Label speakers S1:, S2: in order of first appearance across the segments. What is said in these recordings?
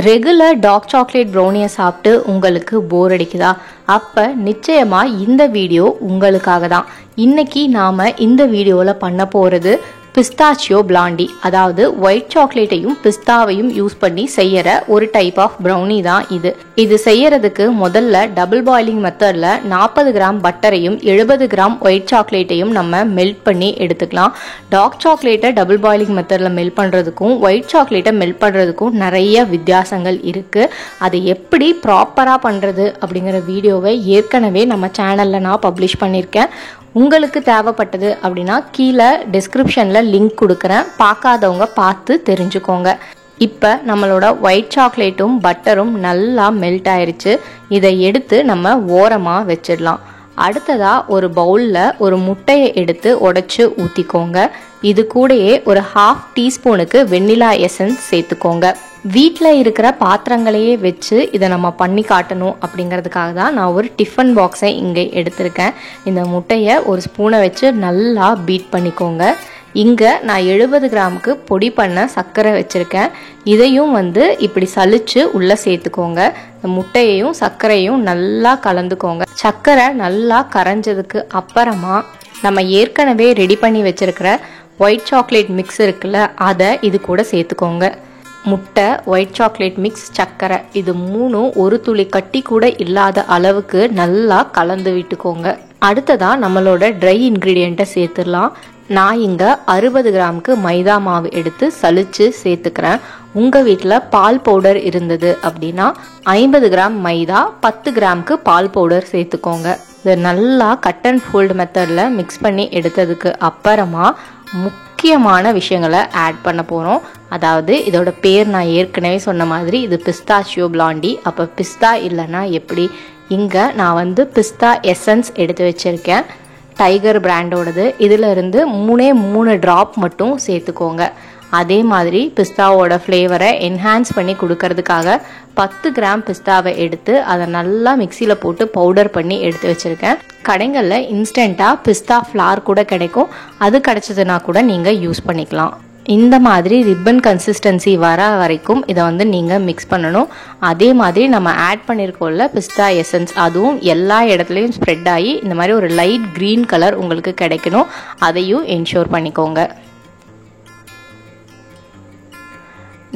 S1: Regular dark chocolate ப்ரௌனியை சாப்பிட்டு உங்களுக்கு போர் அடிக்குதா? அப்போ நிச்சயமாக இந்த வீடியோ உங்களுக்காக தான். இன்னைக்கு நாம் இந்த வீடியோவில் பண்ண போகிறது பிஸ்தாச்சியோ பிளாண்டி, அதாவது ஒயிட் சாக்லேட்டையும் பிஸ்தாவையும் யூஸ் பண்ணி செய்யற ஒரு டைப் ஆஃப் ப்ரௌனி தான் இது. இது செய்யறதுக்கு முதல்ல டபுள் பாயிலிங் மெத்தட்ல 40 கிராம் பட்டரையும் 70 கிராம் ஒயிட் சாக்லேட்டையும் நம்ம மெல்ட் பண்ணி எடுத்துக்கலாம். டார்க் சாக்லேட்டை டபுள் பாயிலிங் மெத்தட்ல மெல்ட் பண்றதுக்கும் ஒயிட் சாக்லேட்டை மெல்ட் பண்றதுக்கும் நிறைய வித்தியாசங்கள் இருக்கு. அதை எப்படி ப்ராப்பரா பண்றது அப்படிங்கிற வீடியோவை ஏற்கனவே நம்ம சேனல்ல நான் பப்ளிஷ் பண்ணியிருக்கேன். உங்களுக்கு தேவைப்பட்டது அப்படின்னா கீழே டிஸ்கிரிப்ஷனில் லிங்க் கொடுக்குறேன், பார்க்காதவங்க பார்த்து தெரிஞ்சுக்கோங்க. இப்போ நம்மளோட ஒயிட் சாக்லேட்டும் பட்டரும் நல்லா மெல்ட் ஆயிடுச்சு. இதை எடுத்து நம்ம ஓரமாக வச்சிடலாம். அடுத்ததாக ஒரு பவுலில் ஒரு முட்டையை எடுத்து உடைச்சு ஊற்றிக்கோங்க. இது கூடயே ஒரு 1/2 டீஸ்பூனுக்கு வெண்ணிலா எசன்ஸ் சேர்த்துக்கோங்க. வீட்டில் இருக்கிற பாத்திரங்களையே வச்சு இதை நம்ம பண்ணி காட்டணும் அப்படிங்கிறதுக்காக தான் நான் ஒரு டிஃபன் பாக்ஸை இங்கே எடுத்திருக்கேன். இந்த முட்டையை ஒரு ஸ்பூனை வச்சு நல்லா பீட் பண்ணிக்கோங்க. இங்கே நான் 70 கிராமுக்கு பொடி பண்ண சர்க்கரை வச்சுருக்கேன். இதையும் இப்படி சலிச்சு உள்ளே சேர்த்துக்கோங்க. முட்டையையும் சர்க்கரையும் நல்லா கலந்துக்கோங்க. சர்க்கரை நல்லா கரைஞ்சதுக்கு அப்புறமா நம்ம ஏற்கனவே ரெடி பண்ணி வச்சுருக்கிற ஒயிட் சாக்லேட் மிக்ஸ் இருக்குல்ல, அதை இது கூட சேர்த்துக்கோங்க. முட்டை, ஒயிட் சாக்லேட் மிக்ஸ், சர்க்கரை, இது மூணும் ஒரு துளி கட்டி கூட இல்லாத அளவுக்கு நல்லா கலந்து விட்டுக்கோங்க. அடுத்ததாக நம்மளோட ட்ரை இன்க்ரீடியண்ட்டை சேர்த்துடலாம். நான் இங்கே 60 கிராமுக்கு மைதா மாவு எடுத்து சலிச்சு சேர்த்துக்கிறேன். உங்கள் வீட்டில் பால் பவுடர் இருந்தது அப்படின்னா 50 கிராம் மைதா, 10 கிராமுக்கு பால் பவுடர் சேர்த்துக்கோங்க. இதை நல்லா கட் அண்ட் ஃபோல்டு மெத்தடில் மிக்ஸ் பண்ணி எடுத்ததுக்கு அப்புறமா முக்கியமான விஷயங்களை ஆட் பண்ண போகிறோம். அதாவது இதோட பேர் நான் ஏற்கனவே சொன்ன மாதிரி இது பிஸ்தாச்சியோ பிளாண்டி. அப்போ பிஸ்தா இல்லைன்னா எப்படி? இங்கே நான் பிஸ்தா எசன்ஸ் எடுத்து வச்சுருக்கேன், டைகர் பிராண்டோடது. இதில் இருந்து 3 ட்ராப் மட்டும் சேர்த்துக்கோங்க. அதே மாதிரி பிஸ்தாவோட ஃப்ளேவரை என்ஹான்ஸ் பண்ணி கொடுக்கறதுக்காக 10 கிராம் பிஸ்தாவை எடுத்து அதை நல்லா மிக்சியில் போட்டு பவுடர் பண்ணி எடுத்து வச்சுருக்கேன். கடைகளில் இன்ஸ்டண்ட்டாக பிஸ்தா ஃப்ளார் கூட கிடைக்கும், அது கிடைச்சதுன்னா கூட நீங்கள் யூஸ் பண்ணிக்கலாம். இந்த மாதிரி ரிப்பன் கன்சிஸ்டன்சி வர வரைக்கும் இதை நீங்கள் மிக்ஸ் பண்ணணும். அதே மாதிரி நம்ம ஆட் பண்ணியிருக்கோம்ல பிஸ்தா எசன்ஸ், அதுவும் எல்லா இடத்துலையும் ஸ்ப்ரெட் ஆகி இந்த மாதிரி ஒரு லைட் க்ரீன் கலர் உங்களுக்கு கிடைக்கணும். அதையும் என்ஷூர் பண்ணிக்கோங்க.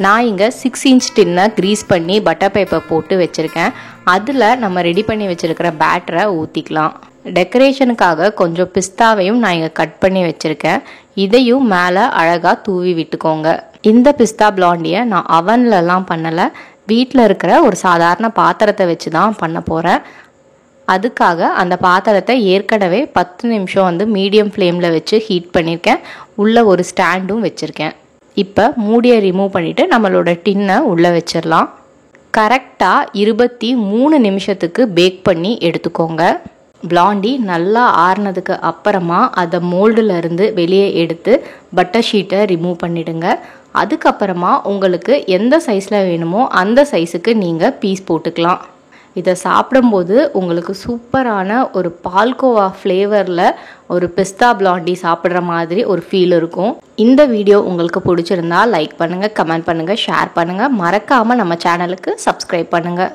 S1: நான் இங்கே 6 இன்ச் டின்னை க்ரீஸ் பண்ணி பட்டர் பேப்பர் போட்டு வச்சுருக்கேன். அதில் நம்ம ரெடி பண்ணி வச்சுருக்கிற பேட்டரை ஊற்றிக்கலாம். டெக்கரேஷனுக்காக கொஞ்சம் பிஸ்தாவையும் நான் இங்கே கட் பண்ணி வச்சுருக்கேன். இதையும் மேலே அழகாக தூவி விட்டுக்கோங்க. இந்த பிஸ்தா பிளாண்டியை நான் அவன்லலாம் பண்ணலை, வீட்டில் இருக்கிற ஒரு சாதாரண பாத்திரத்தை வச்சு தான் பண்ண போகிறேன். அதுக்காக அந்த பாத்திரத்தை ஏற்கனவே 10 நிமிஷம் மீடியம் ஃப்ளேமில் வச்சு ஹீட் பண்ணியிருக்கேன். உள்ளே ஒரு ஸ்டாண்டும் வச்சுருக்கேன். இப்போ மூடியை ரிமூவ் பண்ணிவிட்டு நம்மளோட டின்னை உள்ளே வச்சிடலாம். கரெக்டாக 23 நிமிஷத்துக்கு பேக் பண்ணி எடுத்துக்கோங்க. பிளாண்டி நல்லா ஆறுனதுக்கு அப்புறமா அதை மோல்டில் இருந்து வெளியே எடுத்து பட்டர் ஷீட்டை ரிமூவ் பண்ணிவிடுங்க. அதுக்கப்புறமா உங்களுக்கு எந்த சைஸில் வேணுமோ அந்த சைஸுக்கு நீங்கள் பீஸ் போட்டுக்கலாம். இதை சாப்பிடும்போது உங்களுக்கு சூப்பரான ஒரு பால்கோவா ஃப்ளேவரில் ஒரு பிஸ்தா பிளாண்டி சாப்பிட்ற மாதிரி ஒரு ஃபீல் இருக்கும். இந்த வீடியோ உங்களுக்கு பிடிச்சிருந்தா லைக் பண்ணுங்கள், கமெண்ட் பண்ணுங்கள், ஷேர் பண்ணுங்கள். மறக்காமல் நம்ம சேனலுக்கு சப்ஸ்கிரைப் பண்ணுங்கள்.